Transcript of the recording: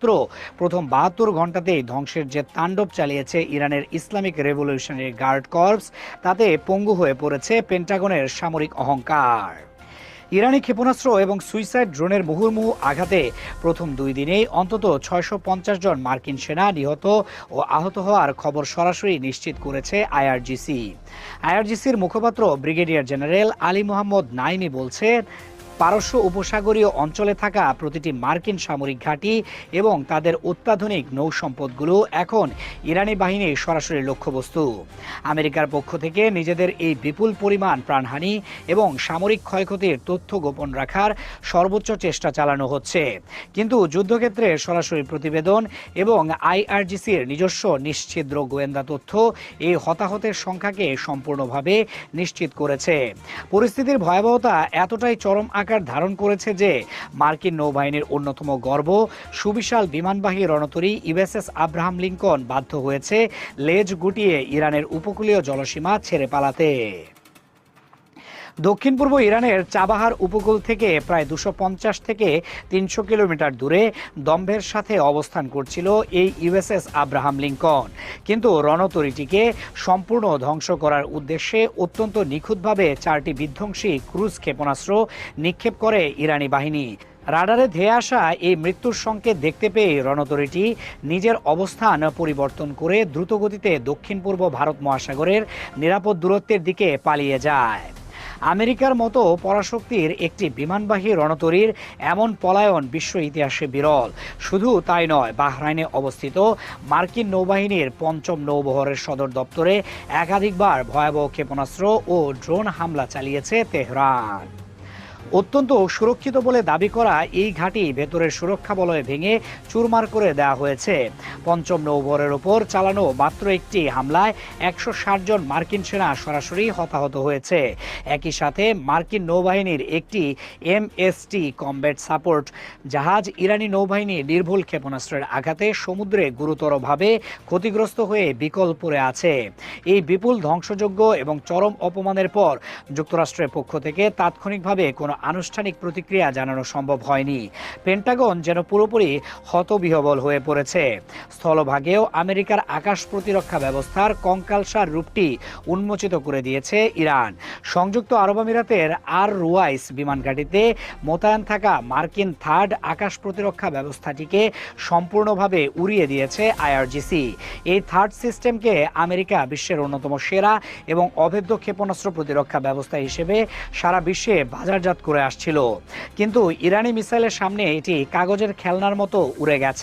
মাত্র প্রথম ৭২ ঘন্টাতেই ধ্বংসের যে তাণ্ডব চালিয়েছে ইরানের ইসলামিক রেভলিউশনারি গার্ড কর্পস, তাতে পঙ্গু হয়ে পড়েছে পেন্টাগনের সামরিক অহংকার। ইরানি ক্ষেপণাস্ত্র এবং সুইসাইড ড্রোনের মুহুর্মুহু আঘাতে প্রথম ২ দিনেই অন্তত ৬৫০ জন মার্কিন সেনা নিহত ও আহত হওয়ার খবর সরাসরি নিশ্চিত করেছে আইআরজিসি। আইআরজিসির মুখপাত্র ব্রিগেডিয়ার জেনারেল আলী মোহাম্মদ নাইমি বলছেন, পারস্য উপসাগরীয় অঞ্চলে থাকা প্রতিটি মার্কিন সামরিক ঘাঁটি এবং তাদের অত্যাধুনিক নৌ সম্পদগুলো এখন ইরানি বাহিনীর সরাসরি লক্ষ্যবস্তু। আমেরিকার পক্ষ থেকে নিজেদের এই বিপুল পরিমাণ প্রাণহানি এবং সামরিক ক্ষয়ক্ষতির তথ্য গোপন রাখার সর্বোচ্চ চেষ্টা চালানো হচ্ছে, কিন্তু যুদ্ধক্ষেত্রে সরাসরি প্রতিবেদন এবং আইআরজিসির নিজস্ব নিশ্ছিদ্র গোয়েন্দা তথ্য এই হতাহতের সংখ্যাকে সম্পূর্ণভাবে নিশ্চিত করেছে। পরিস্থিতির ভয়াবহতা এতটাই চরম আকার ধারণ করেছে যে মার্কিন নৌবাহিনীর অন্যতম গর্ব সুবিশাল বিমানবাহী রণতরী ইউএসএস আব্রাহাম লিঙ্কন বাধ্য হয়েছে লেজ গুটিয়ে ইরানের উপকূলীয় জলসীমা ছেড়ে পালাতে। দক্ষিণ পূর্ব ইরানের চাবাহার উপকূল থেকে প্রায় ২৫০ থেকে ৩০০ কিলোমিটার দূরে দম্ভের সাথে অবস্থান করছিল এই ইউএসএস আব্রাহাম লিঙ্কন, কিন্তু রণতরীটিকে সম্পূর্ণ ধ্বংস করার উদ্দেশ্যে অত্যন্ত নিখুঁতভাবে ৪টি বিধ্বংসী ক্রুজ ক্ষেপণাস্ত্র নিক্ষেপ করে ইরানি বাহিনী। রাডারে ধেয়ে আসা এই মৃত্যুর সংকেত দেখতে পেয়ে রণতরীটি নিজের অবস্থান পরিবর্তন করে দ্রুতগতিতে দক্ষিণ পূর্ব ভারত মহাসাগরের নিরাপদ দূরত্বের দিকে পালিয়ে যায়। আমেরিকার মতো পরাশক্তির একটি বিমানবাহী রণতরীর এমন পলায়ন বিশ্ব ইতিহাসে বিরল। শুধু তাই নয়, বাহরাইনে অবস্থিত মার্কিন নৌবাহিনীর ৫ম নৌবহরের সদর দপ্তরে একাধিকবার ভয়াবহ ক্ষেপণাস্ত্র ও ড্রোন হামলা চালিয়েছে তেহরান। অত্যন্ত সুরক্ষিত বলে দাবি করা এই ঘাঁটি ভেতরের সুরক্ষা বলয় ভেঙে চুরমার করে দেওয়া হয়েছে। ৫ম নৌবহরের ওপর চালানো মাত্র একটি হামলায় ১৬০ জন মার্কিন সেনা সরাসরি হতাহত হয়েছে। একই সাথে মার্কিন নৌবাহিনীর একটি এমএসটি কমব্যাট সাপোর্ট জাহাজ ইরানি নৌবাহিনীর নির্ভুল ক্ষেপণাস্ত্রের আঘাতে সমুদ্রে গুরুতরভাবে ক্ষতিগ্রস্ত হয়ে বিকল পড়ে আছে। এই বিপুল ধ্বংসযজ্ঞ এবং চরম অপমানের পর যুক্তরাষ্ট্রের পক্ষ থেকে তাৎক্ষণিকভাবে কোনো আনুষ্ঠানিক প্রতিক্রিয়া জানানো সম্ভব হয়নি। পেন্টাগন যেন পুরোপুরি হতবিহ্বল হয়ে পড়েছে। স্থলভাগেও আমেরিকার আকাশ প্রতিরক্ষা ব্যবস্থার কঙ্কালসার রূপটি উন্মোচিত করে দিয়েছে ইরান। সংযুক্ত আরব আমিরাতের আর রুয়াইস বিমান ঘাঁটিতে মোতায়েন থাকা মার্কিন থার্ড আকাশ প্রতিরক্ষা ব্যবস্থাটিকে সম্পূর্ণভাবে উড়িয়ে দিয়েছে আইআরজিসি। এই থার্ড সিস্টেমকে আমেরিকা বিশ্বের অন্যতম সেরা এবং অভেদ্য ক্ষেপণাস্ত্র প্রতিরক্ষা ব্যবস্থা হিসেবে সারা বিশ্বে বাজারজাত করে আসছিল, কিন্তু ইরানি মিসাইলের সামনে এটি কাগজের খেলনার মতো উড়ে গেছে।